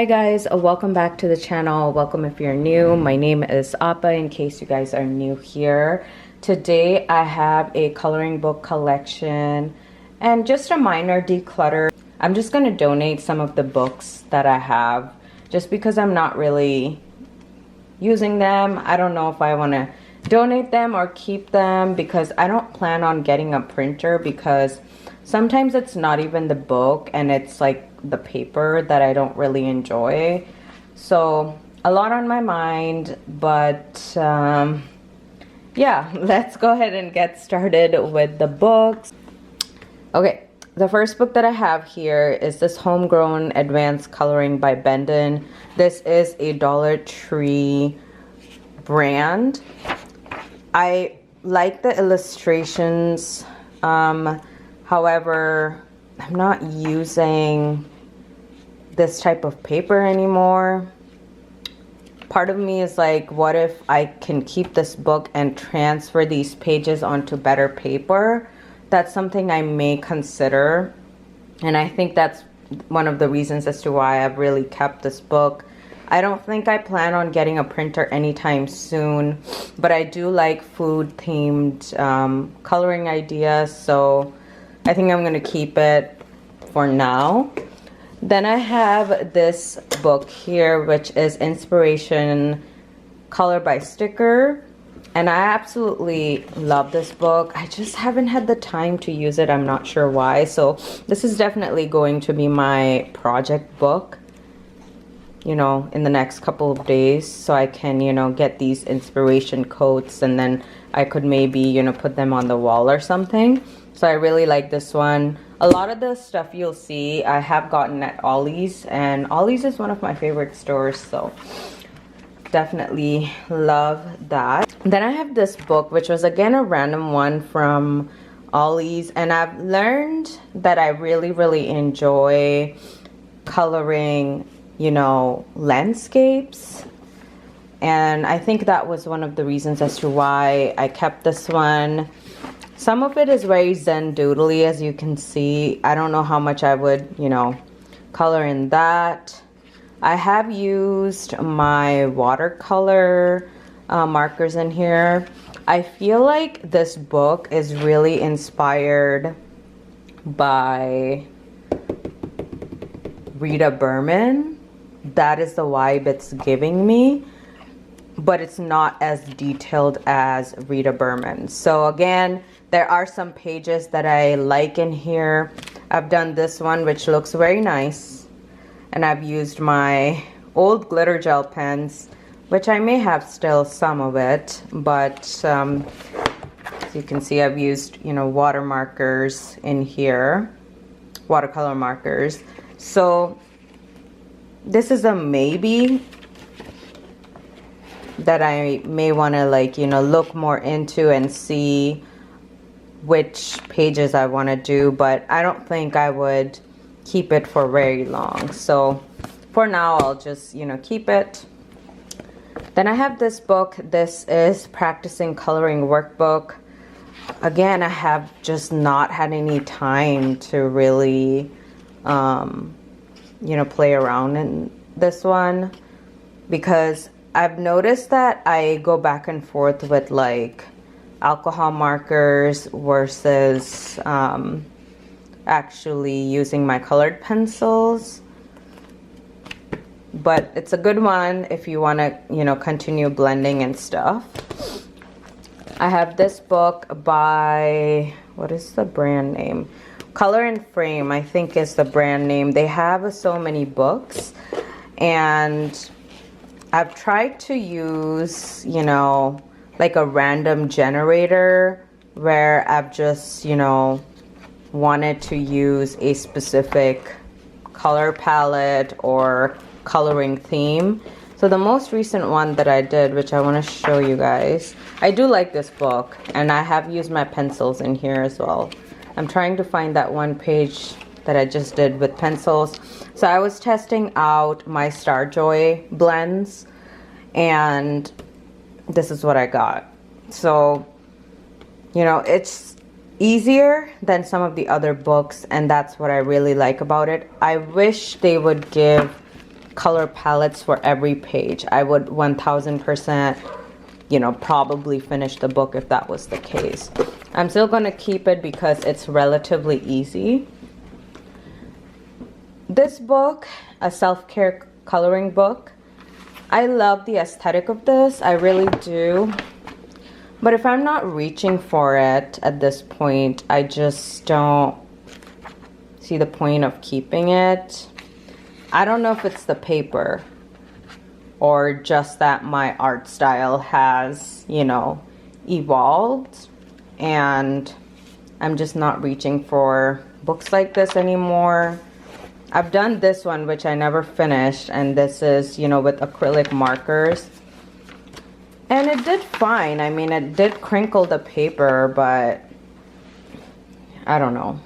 Hi guys, welcome back to the channel. Welcome if you're new. My name is Appa in case you guys are new here. Today I have a coloring book collection and just a minor declutter. I'm just going to donate some of the books that I have just because I'm not really using them. I don't know if I want to donate them or keep them because I don't plan on getting a printer because sometimes it's not even the book and it's like the paper that I don't really enjoy. So a lot on my mind, but yeah, let's go ahead and get started with the books. Okay, the first book that I have here is this Homegrown Advanced Coloring by Bendon. This is a Dollar Tree brand. I like the illustrations. However, I'm not using this type of paper anymore. Part of me is like, what if I can keep this book and transfer these pages onto better paper? That's something I may consider. And I think that's one of the reasons as to why I've really kept this book. I don't think I plan on getting a printer anytime soon, but I do like food themed coloring ideas, so I think I'm going to keep it for now. Then I have this book here, which is Inspiration Color by Sticker. And I absolutely love this book. I just haven't had the time to use it. I'm not sure why. So this is definitely going to be my project book, you know, in the next couple of days. So I can, you know, get these inspiration quotes and then I could maybe, you know, put them on the wall or something. So I really like this one. A lot of the stuff you'll see I have gotten at Ollie's, and Ollie's is one of my favorite stores, so definitely love that. Then I have this book, which was again a random one from Ollie's, and I've learned that I really enjoy coloring, you know, landscapes. And I think that was one of the reasons as to why I kept this one. Some of it is very zen doodly, as you can see. I don't know how much I would, you know, color in that. I have used my watercolor markers in here. I feel like this book is really inspired by Rita Berman. That is the vibe it's giving me, but it's not as detailed as Rita Berman. So again, there are some pages that I like in here. I've done this one, which looks very nice. And I've used my old glitter gel pens, which I may have still some of it. But as you can see, I've used, you know, water markers in here. Watercolor markers. So this is a maybe that I may want to, like, you know, look more into and see which pages I want to do, but I don't think I would keep it for very long. So for now, I'll just, you know, keep it. Then I have this book. This is Practicing Coloring Workbook. Again, I have just not had any time to really, you know, play around in this one because I've noticed that I go back and forth with like alcohol markers versus actually using my colored pencils. But it's a good one if you want to, you know, continue blending and stuff. I have this book by, what is the brand name? Color and Frame, I think is the brand name. They have so many books, and I've tried to use, you know, like a random generator where I've just, you know, wanted to use a specific color palette or coloring theme. So the most recent one that I did, which I want to show you guys, I do like this book, and I have used my pencils in here as well. I'm trying to find that one page that I just did with pencils. So I was testing out my Starjoy blends, and this is what I got. So, you know, it's easier than some of the other books, and that's what I really like about it. I wish they would give color palettes for every page. I would 1000%, you know, probably finish the book if that was the case. I'm still going to keep it because it's relatively easy. This book, a self-care coloring book, I love the aesthetic of this. I really do. But if I'm not reaching for it at this point, I just don't see the point of keeping it. I don't know if it's the paper or just that my art style has, you know, evolved and I'm just not reaching for books like this anymore. I've done this one, which I never finished, and this is, you know, with acrylic markers. And it did fine. I mean, it did crinkle the paper, but I don't know.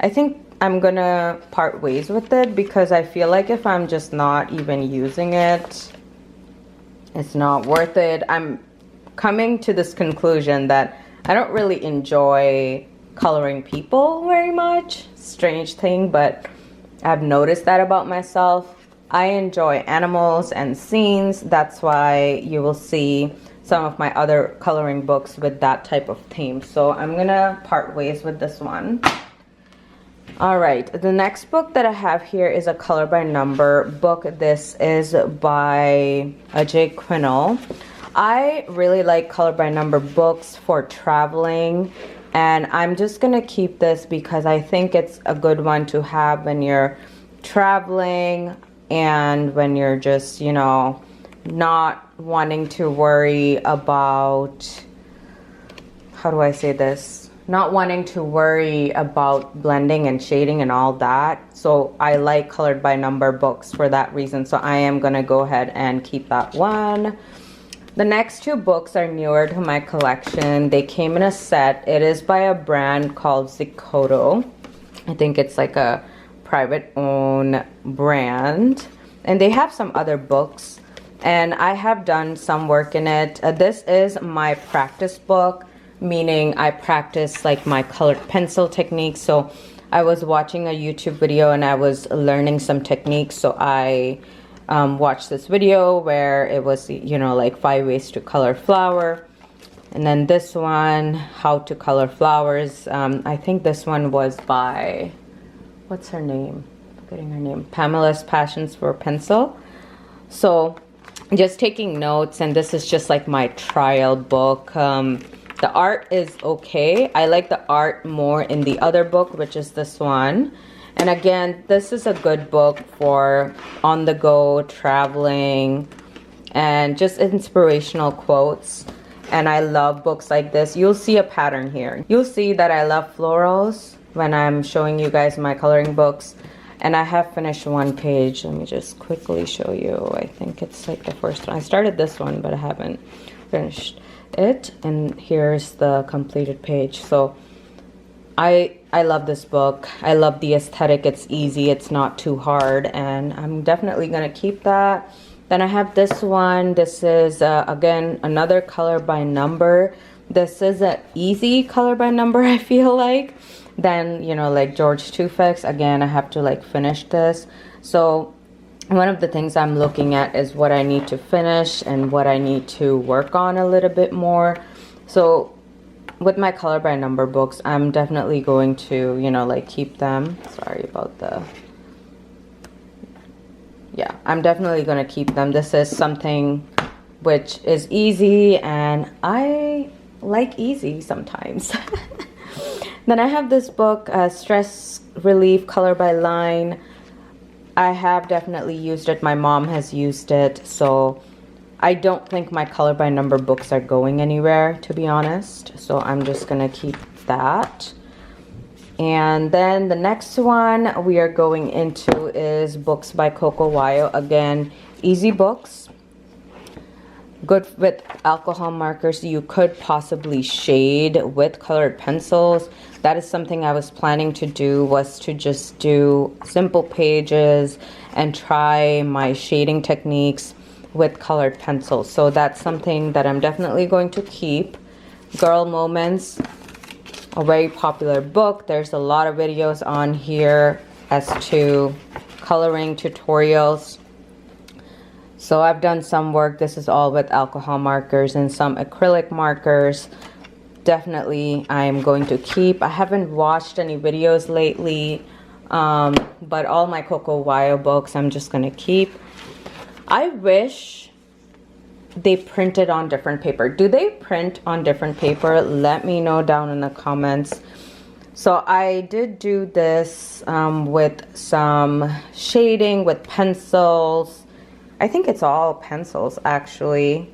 I think I'm gonna part ways with it because I feel like if I'm just not even using it, it's not worth it. I'm coming to this conclusion that I don't really enjoy coloring people very much. Strange thing, but I've noticed that about myself. I enjoy animals and scenes. That's why you will see some of my other coloring books with that type of theme. So I'm gonna part ways with this one. All right, the next book that I have here is a color by number book. This is by Ajay Quinnell. I really like color by number books for traveling, and I'm just gonna keep this because I think it's a good one to have when you're traveling and when you're just, you know, not wanting to worry about, how do I say this? Not wanting to worry about blending and shading and all that. So I like colored by number books for that reason. So I am gonna go ahead and keep that one. The next two books are newer to my collection. They came in a set. It is by a brand called Zikoto. I think it's like a private owned brand. And they have some other books. And I have done some work in it. This is my practice book, meaning I practice like my colored pencil techniques. So I was watching a YouTube video and I was learning some techniques. So I watched this video where it was, you know, like 5 ways to color flower. And then this one, how to color flowers. I think this one was by, what's her name? Forgetting her name. Pamela's Passions for Pencil. So just taking notes, and this is just like my trial book. The art is okay. I like the art more in the other book, which is this one. And again, this is a good book for on the go, traveling, and just inspirational quotes. And I love books like this. You'll see a pattern here. You'll see that I love florals when I'm showing you guys my coloring books. And I have finished one page. Let me just quickly show you. I think it's like the first one. I started this one, but I haven't finished it. And here's the completed page. So I love this book. I love the aesthetic. It's easy. It's not too hard. And I'm definitely going to keep that. Then I have this one. This is, again, another color by number. This is an easy color by number, I feel like. Then, you know, like George Tufek's. Again, I have to like finish this. So one of the things I'm looking at is what I need to finish and what I need to work on a little bit more. So with my color by number books, I'm definitely going to, you know, like keep them. Sorry about the... Yeah, I'm definitely going to keep them. This is something which is easy, and I like easy sometimes. Then I have this book, Stress Relief Color by Line. I have definitely used it. My mom has used it. So I don't think my color by number books are going anywhere, to be honest. So I'm just going to keep that. And then the next one we are going into is books by Coco Wyo. Again, easy books. Good with alcohol markers. You could possibly shade with colored pencils. That is something I was planning to do, was to just do simple pages and try my shading techniques with colored pencils. So that's something that I'm definitely going to keep. Girl Moments, a very popular book. There's a lot of videos on here as to coloring tutorials. So I've done some work. This is all with alcohol markers and some acrylic markers. Definitely I'm going to keep. I haven't watched any videos lately, but all my Coco Wyo books I'm just going to keep. I wish they printed on different paper. Do they print on different paper? Let me know down in the comments. So I did do this with some shading with pencils. I think it's all pencils actually,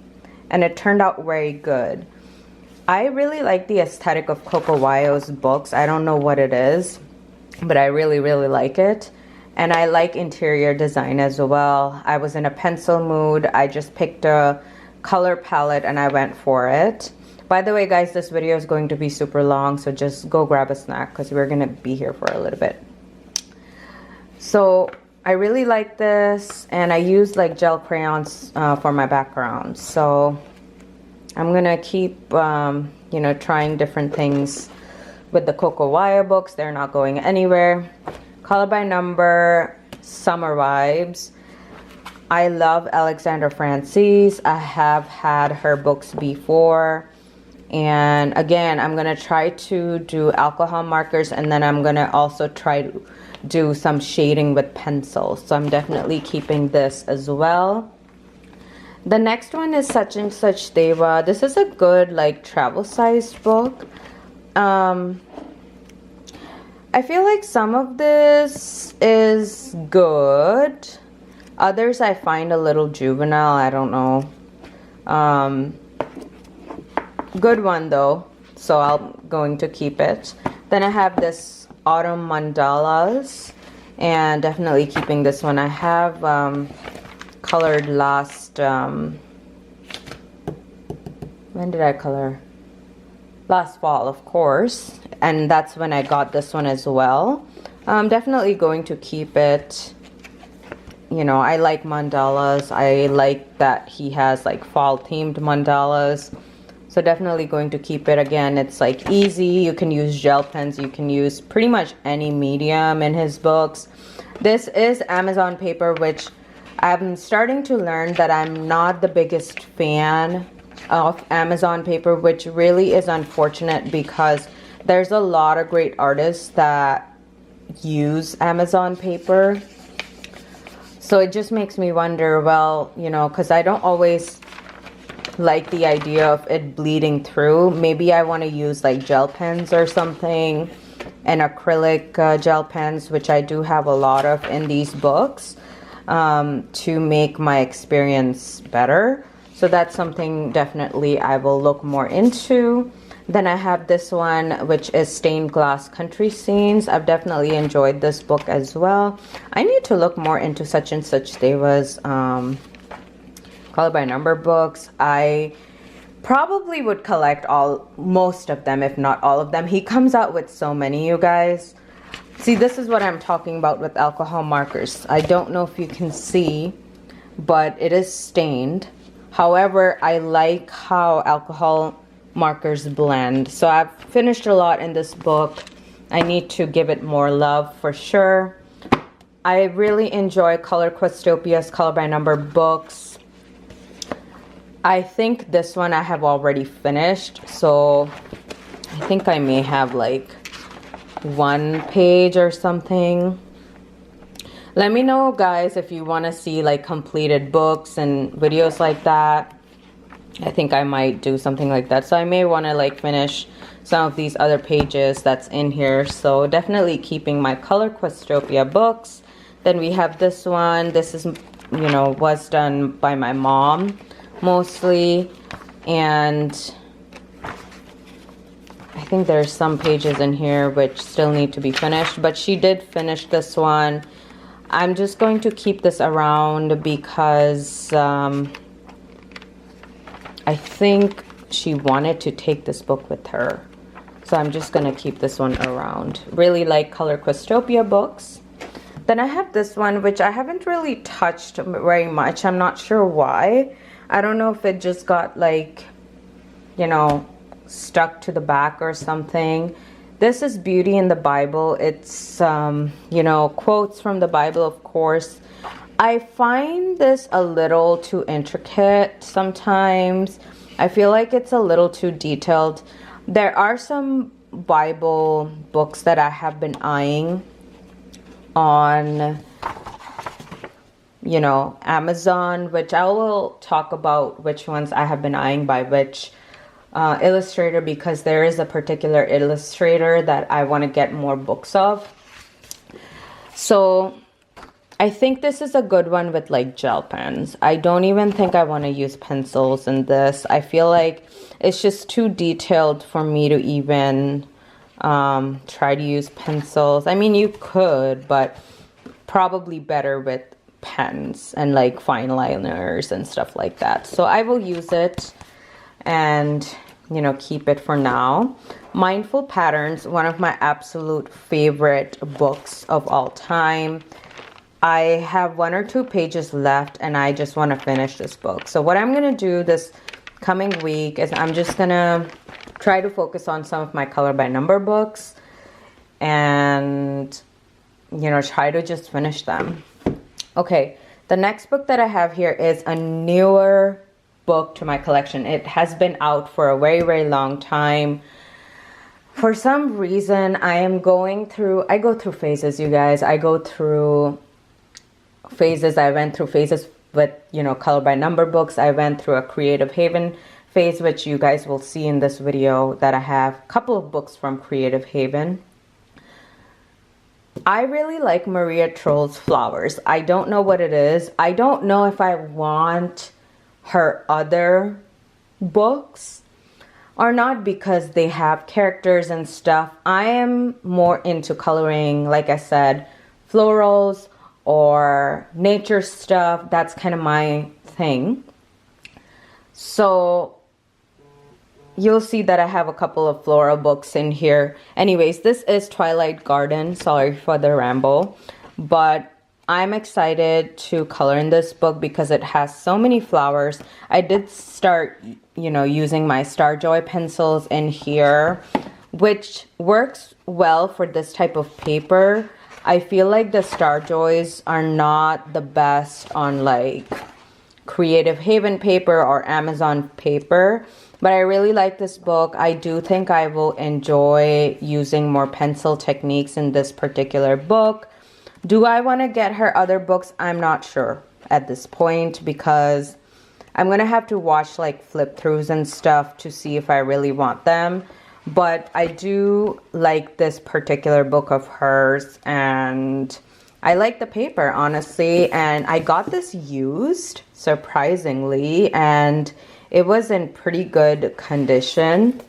and it turned out very good. I really like the aesthetic of Coco Wyo's books. I don't know what it is, but I really like it. And I like interior design as well. I was in a pencil mood. I just picked a color palette and I went for it. By the way, guys, this video is going to be super long, so just go grab a snack because we're going to be here for a little bit. So I really like this, and I use like gel crayons for my background. So I'm going to keep, you know, trying different things with the Coco Wyo books. They're not going anywhere. Color by Number, Summer Vibes. I love Alexandra Francis. I have had her books before. And again, I'm going to try to do alcohol markers, and then I'm going to also try to do some shading with pencils. So I'm definitely keeping this as well. The next one is Such and Such Deva. This is a good like travel sized book. I feel like some of this is good. Others I find a little juvenile. I don't know. Good one though, so I'm going to keep it. Then I have this Autumn Mandalas, and definitely keeping this one. I have colored last, when did I color? Last fall, of course, and that's when I got this one as well. I'm definitely going to keep it. You know, I like mandalas. I like that he has like fall themed mandalas. So definitely going to keep it. Again, it's like easy. You can use gel pens. You can use pretty much any medium in his books. This is Amazon paper, which I'm starting to learn that I'm not the biggest fan of Amazon paper, which really is unfortunate because there's a lot of great artists that use Amazon paper. So it just makes me wonder, well, you know, because I don't always like the idea of it bleeding through. Maybe I want to use like gel pens or something, and acrylic gel pens, which I do have a lot of in these books, to make my experience better. So that's something definitely I will look more into. Then I have this one, which is Stained Glass Country Scenes. I've definitely enjoyed this book as well. I need to look more into Such and Such Deva's Color by Number books. I probably would collect most of them, if not all of them. He comes out with so many, you guys. See, this is what I'm talking about with alcohol markers. I don't know if you can see, but it is stained. However, I like how alcohol markers blend. So I've finished a lot in this book. I need to give it more love for sure. I really enjoy Color Questopia's Color by Number books. I think this one I have already finished, so I think I may have like one page or something. Let me know, guys, if you want to see like completed books and videos like that. I think I might do something like that. So I may want to like finish some of these other pages that's in here. So definitely keeping my Color Questopia books. Then we have this one. This is, you know, was done by my mom mostly, and I think there's some pages in here which still need to be finished, but she did finish this one. I'm just going to keep this around because I think she wanted to take this book with her, so I'm just gonna keep this one around. Really like Color Questopia books. Then I have this one, which I haven't really touched very much. I'm not sure why. I don't know if it just got like, you know, stuck to the back or something. This is Beauty in the Bible. It's, you know, quotes from the Bible, of course. I find this a little too intricate sometimes. I feel like it's a little too detailed. There are some Bible books that I have been eyeing on, you know, Amazon, which I will talk about which ones I have been eyeing by which illustrator, because there is a particular illustrator that I want to get more books of. So I think this is a good one with like gel pens. I don't even think I want to use pencils in this. I feel like it's just too detailed for me to even try to use pencils. I mean, you could, but probably better with pens and like fine liners and stuff like that. So I will use it and, you know, keep it for now. Mindful Patterns, one of my absolute favorite books of all time. I have 1 or 2 pages left and I just want to finish this book. So what I'm going to do this coming week is I'm just going to try to focus on some of my color by number books and, you know, try to just finish them. Okay, the next book that I have here is a newer book to my collection. It has been out for a very, very long time. For some reason, I go through phases, you guys. I go through phases. I went through phases with, you know, color by number books. I went through a Creative Haven phase, which you guys will see in this video that I have a couple of books from Creative Haven. I really like Maria Troll's Flowers. I don't know what it is. I don't know if I want her other books or not because they have characters and stuff. I am more into coloring, like I said, florals or nature stuff. That's kind of my thing. So you'll see that I have a couple of floral books in here. Anyways, this is Twilight Garden. Sorry for the ramble, but I'm excited to color in this book because it has so many flowers. I did start, you know, using my Starjoy pencils in here, which works well for this type of paper. I feel like the Starjoys are not the best on like Creative Haven paper or Amazon paper, but I really like this book. I do think I will enjoy using more pencil techniques in this particular book. Do I want to get her other books? I'm not sure at this point because I'm going to have to watch like flip throughs and stuff to see if I really want them. But I do like this particular book of hers and I like the paper, honestly. And I got this used, surprisingly, and it was in pretty good condition.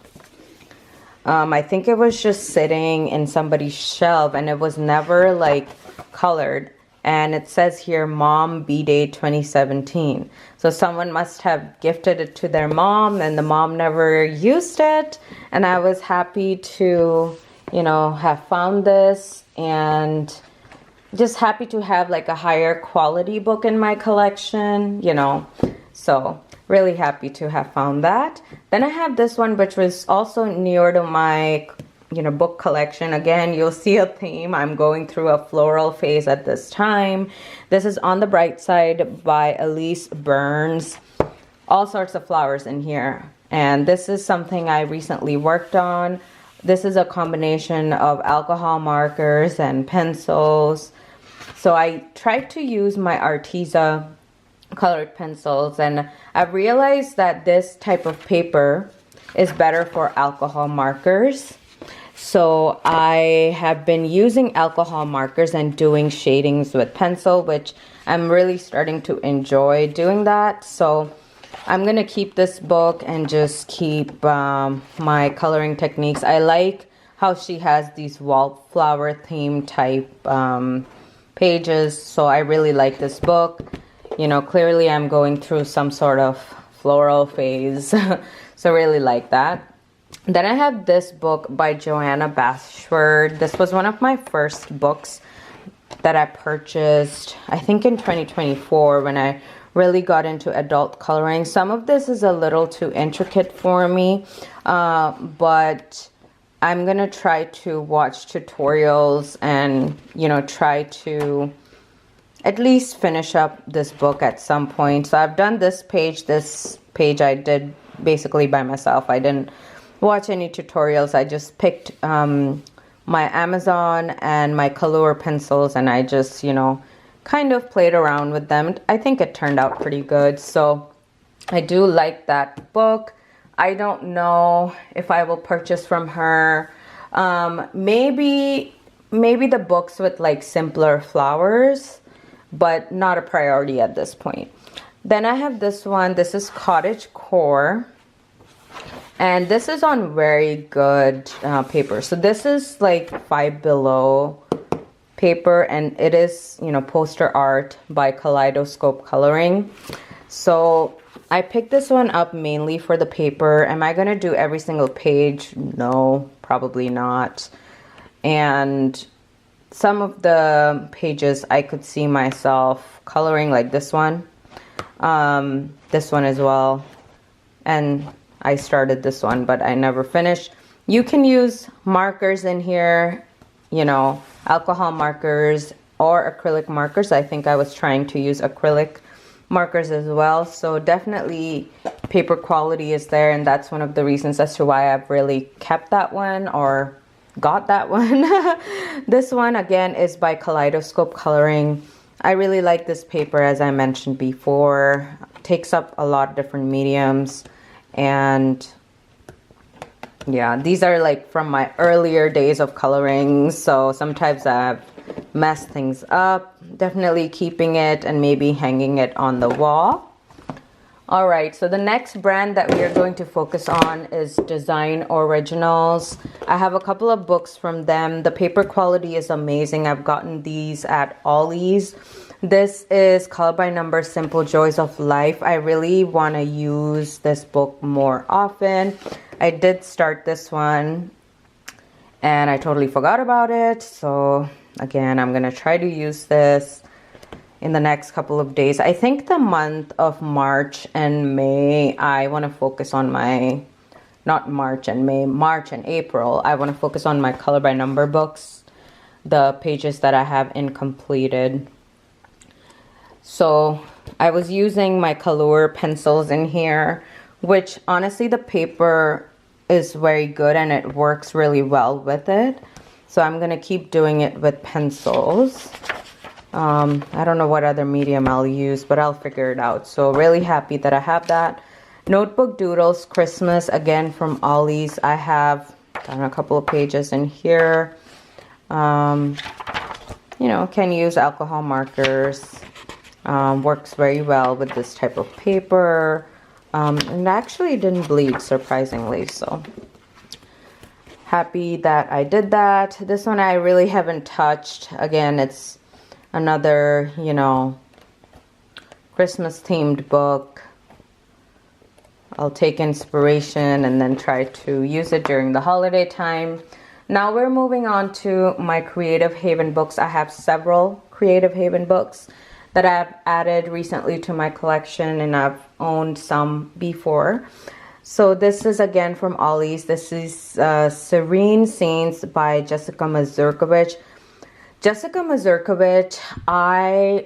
I think it was just sitting in somebody's shelf and it was never like colored. And it says here, Mom B-Day 2017. So someone must have gifted it to their mom and the mom never used it. And I was happy to, you know, have found this and just happy to have like a higher quality book in my collection, you know. So really happy to have found that. Then I have this one, which was also newer to my, you know, book collection. Again, you'll see a theme. I'm going through a floral phase at this time. This is On the Bright Side by Elise Burns. All sorts of flowers in here. And this is something I recently worked on. This is a combination of alcohol markers and pencils. So I tried to use my Arteza colored pencils, and I've realized that this type of paper is better for alcohol markers. So I have been using alcohol markers and doing shadings with pencil, which I'm really starting to enjoy doing that. So I'm gonna keep this book and just keep my coloring techniques. I like how she has these wallflower theme type pages, so I really like this book. You know, clearly I'm going through some sort of floral phase, so really like that. Then I have this book by Joanna Bashford. This was one of my first books that I purchased, I think in 2024 when I really got into adult coloring. Some of this is a little too intricate for me, but I'm gonna try to watch tutorials and, you know, try to at least finish up this book at some point. So I've done this page. This page I did basically by myself. I didn't watch any tutorials. I just picked my Amazon and my Color pencils, and I just, you know, kind of played around with them. I think it turned out pretty good. So I do like that book. I don't know if I will purchase from her. Maybe the books with like simpler flowers, but not a priority at this point. Then I have this one. This is Cottage Core, and this is on very good paper. So this is like Five Below paper, and it is, you know, poster art by Kaleidoscope Coloring. So I picked this one up mainly for the paper. Am I gonna do every single page? No, probably not. And some of the pages I could see myself coloring, like this one as well. And I started this one, but I never finished. You can use markers in here, you know, alcohol markers or acrylic markers. I think I was trying to use acrylic markers as well. So definitely paper quality is there, and that's one of the reasons as to why I've really kept that one or got that one. This one again is by Kaleidoscope Coloring. I really like this paper, as I mentioned before. It takes up a lot of different mediums, and yeah, these are like from my earlier days of coloring, so sometimes I've messed things up. Definitely keeping it and maybe hanging it on the wall. All right, so the next brand that we are going to focus on is Design Originals. I have a couple of books from them. The paper quality is amazing. I've gotten these at Ollie's. This is Color by Number, Simple Joys of Life. I really want to use this book more often. I did start this one and I totally forgot about it. So again, I'm going to try to use this in the next couple of days. I think the month of March and May, I want to focus on my, not March and May, March and April, I want to focus on my Color by Number books, the pages that I have incompleted. So I was using my Color pencils in here, which honestly the paper is very good and it works really well with it. So I'm going to keep doing it with pencils. I don't know what other medium I'll use, but I'll figure it out. So really happy that I have that. Notebook Doodles Christmas, again from Ollie's. I have done a couple of pages in here. You know, can use alcohol markers. Works very well with this type of paper. And actually didn't bleed, surprisingly. So happy that I did that. This one I really haven't touched. Again, it's another, you know, Christmas themed book. I'll take inspiration and then try to use it during the holiday time. Now we're moving on to my Creative Haven books. I have several Creative Haven books that I've added recently to my collection, and I've owned some before. So this is again from Ollie's. This is Serene Scenes by Jessica Mazurkiewicz. Jessica Mazurkiewicz, I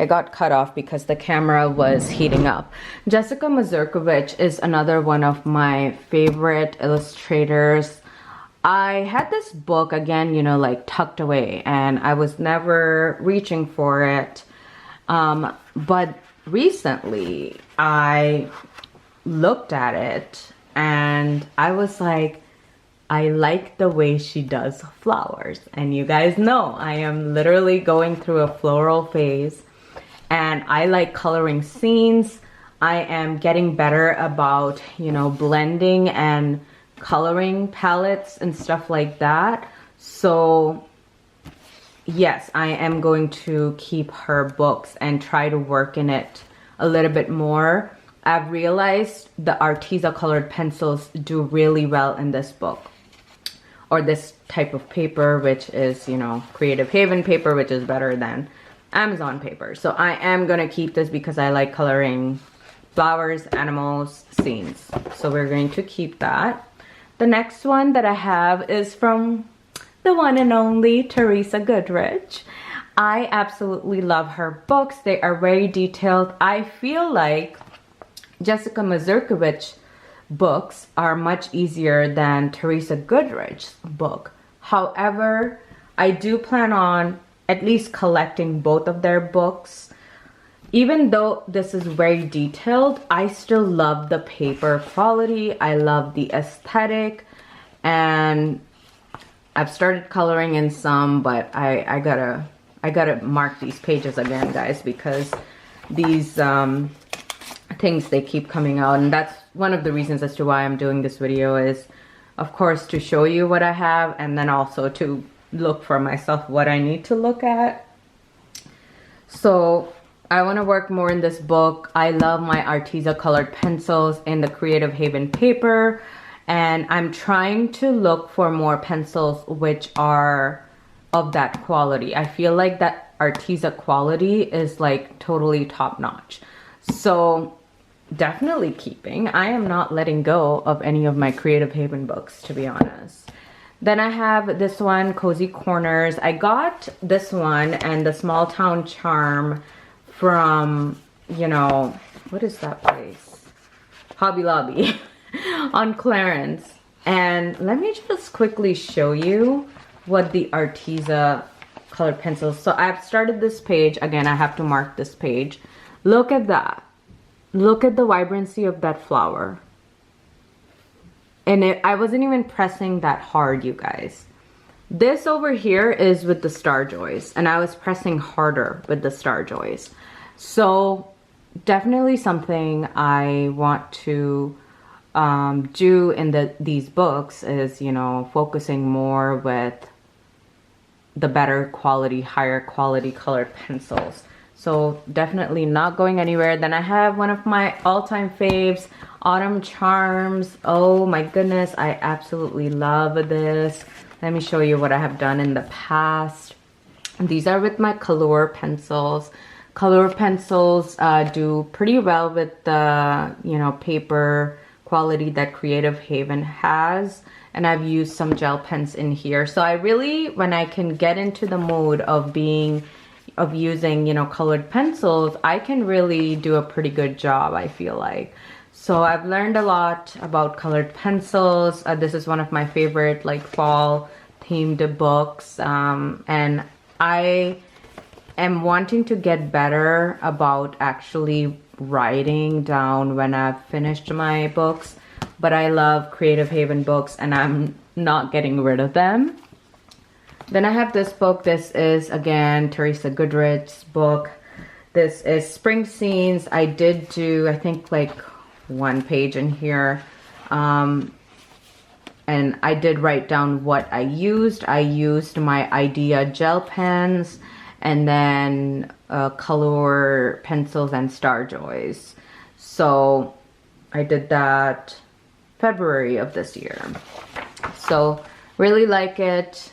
got cut off because the camera was heating up. Jessica Mazurkiewicz is another one of my favorite illustrators. I had this book, again, you know, like tucked away, and I was never reaching for it. But recently I looked at it and I was like, I like the way she does flowers. And you guys know I am literally going through a floral phase, and I like coloring scenes. I am getting better about, you know, blending and coloring palettes and stuff like that. So yes, I am going to keep her books and try to work in it a little bit more. I've realized the Arteza colored pencils do really well in this book, or this type of paper, which is, you know, Creative Haven paper, which is better than Amazon paper. So I am going to keep this because I like coloring flowers, animals, scenes. So we're going to keep that. The next one that I have is from the one and only Teresa Goodrich. I absolutely love her books. They are very detailed. I feel like Jessica Mazurkiewicz books are much easier than Teresa Goodrich's book. However, I do plan on at least collecting both of their books. Even though this is very detailed, I still love the paper quality. I love the aesthetic, and I've started coloring in some, but I gotta mark these pages again, guys, because these things, they keep coming out, and that's one of the reasons as to why I'm doing this video, is of course to show you what I have, and then also to look for myself what I need to look at. So I want to work more in this book. I love my Arteza colored pencils in the Creative Haven paper, and I'm trying to look for more pencils which are of that quality. I feel like that Arteza quality is like totally top notch. So definitely keeping. I am not letting go of any of my Creative Haven books, to be honest. Then I have this one, Cozy Corners. I got this one and the Small Town Charm from, you know, what is that place? Hobby Lobby on clearance. And let me just quickly show you what the Arteza colored pencils. So I've started this page. Again, I have to mark this page. Look at that. Look at the vibrancy of that flower. And I wasn't even pressing that hard, you guys. This over here is with the Star Joys, and I was pressing harder with the Star Joys. So definitely something I want to do in these books is, you know, focusing more with the better quality, higher quality colored pencils. So definitely not going anywhere. Then I have one of my all-time faves, Autumn Charms. Oh my goodness, I absolutely love this. Let me show you what I have done in the past. These are with my Color pencils. Color pencils do pretty well with the, you know, paper quality that Creative Haven has. And I've used some gel pens in here. So I really, when I can get into the mode of using, you know, colored pencils, I can really do a pretty good job, I feel like. So I've learned a lot about colored pencils. This is one of my favorite like fall themed books. And I am wanting to get better about actually writing down when I've finished my books. But I love Creative Haven books and I'm not getting rid of them. Then I have this book. This is, again, Teresa Goodrich's book. This is Spring Scenes. I did do, I think, like one page in here. And I did write down what I used. I used my Idea gel pens and then Color pencils and Star Joys. So I did that February of this year. So really like it.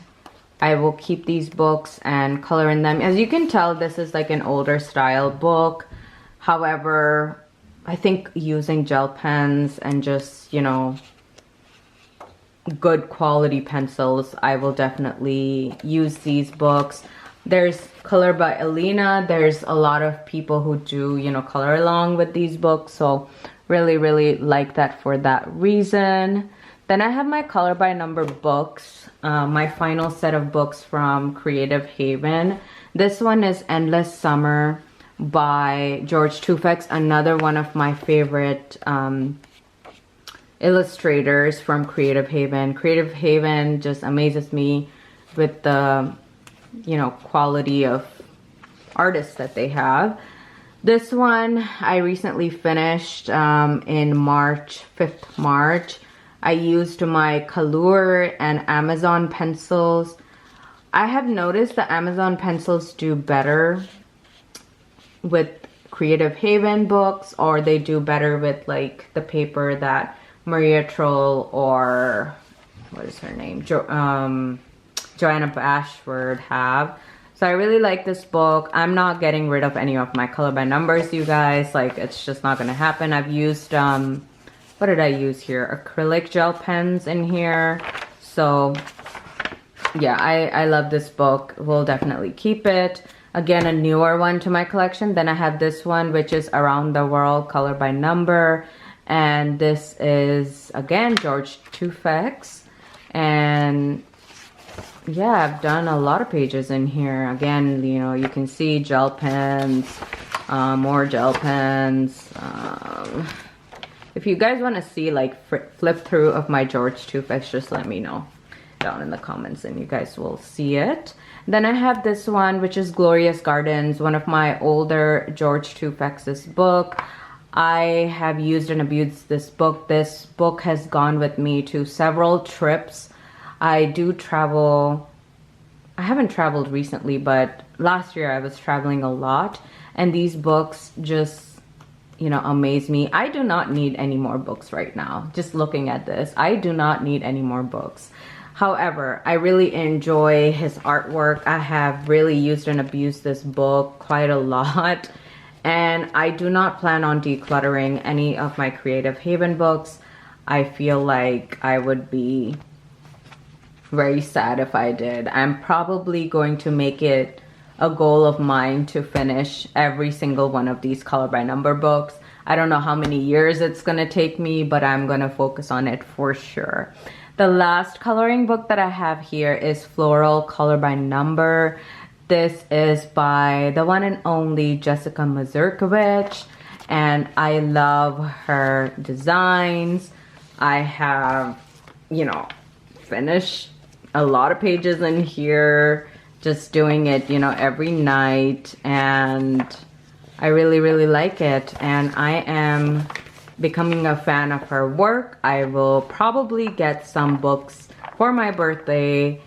I will keep these books and color in them. As you can tell, this is like an older style book. However, I think using gel pens and just, you know, good quality pencils, I will definitely use these books. There's Color by Alina. There's a lot of people who do, you know, color along with these books. So really like that for that reason. Then I have my Color by Number books, my final set of books from Creative Haven. This one is Endless Summer by George Tufek's, another one of my favorite illustrators from Creative Haven. Creative Haven just amazes me with the, you know, quality of artists that they have. This one I recently finished in March, 5th March. I used my Color and Amazon pencils. I have noticed the Amazon pencils do better with Creative Haven books, or they do better with like the paper that Maria Troll or what is her name? Joanna Bashford have. So I really like this book. I'm not getting rid of any of my Color by Numbers, you guys. Like, it's just not gonna happen. I've used what did I use here? Acrylic gel pens in here. So yeah, I love this book. We'll definitely keep it. Again, a newer one to my collection. Then I have this one, which is Around the World, color by number. And this is, again, George Tufek's. And yeah, I've done a lot of pages in here. Again, you know, you can see gel pens, more gel pens. If you guys want to see like flip through of my George Tufek's, just let me know down in the comments and you guys will see it. Then I have this one, which is Glorious Gardens, one of my older George Tufek's book. I have used and abused this book. This book has gone with me to several trips. I do travel. I haven't traveled recently, but last year I was traveling a lot, and these books just, you know, amaze me. I do not need any more books right now. Just looking at this, I do not need any more books. However, I really enjoy his artwork. I have really used and abused this book quite a lot. And I do not plan on decluttering any of my Creative Haven books. I feel like I would be very sad if I did. I'm probably going to make it a goal of mine to finish every single one of these color by number books. I don't know how many years it's gonna take me, but I'm gonna focus on it for sure. The last coloring book that I have here is Floral, color by number. This is by the one and only Jessica Mazurkiewicz, and I love her designs. I have, you know, finished a lot of pages in here, just doing it, you know, every night, and I really, really like it, and I am becoming a fan of her work. I will probably get some books for my birthday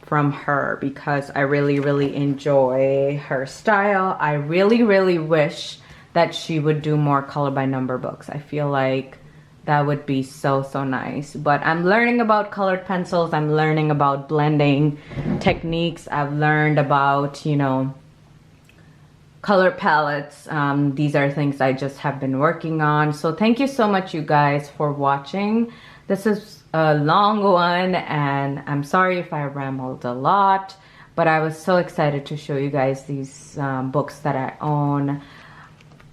from her because I really, really enjoy her style. I really, really wish that she would do more color by number books. I feel like that would be so, so nice. But I'm learning about colored pencils. I'm learning about blending techniques. I've learned about, you know, color palettes. These are things I just have been working on. So thank you so much, you guys, for watching. This is a long one, and I'm sorry if I rambled a lot, but I was so excited to show you guys these books that I own.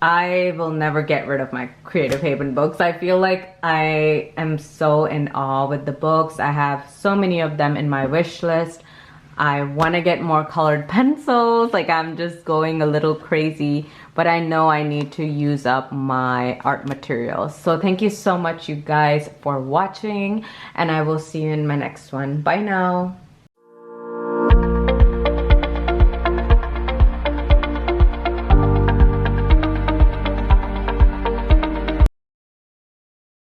I will never get rid of my Creative Haven books. I feel like I am so in awe with the books. I have so many of them in my wish list. I want to get more colored pencils. Like, I'm just going a little crazy, but I know I need to use up my art materials. So thank you so much, you guys, for watching, and I will see you in my next one. Bye now.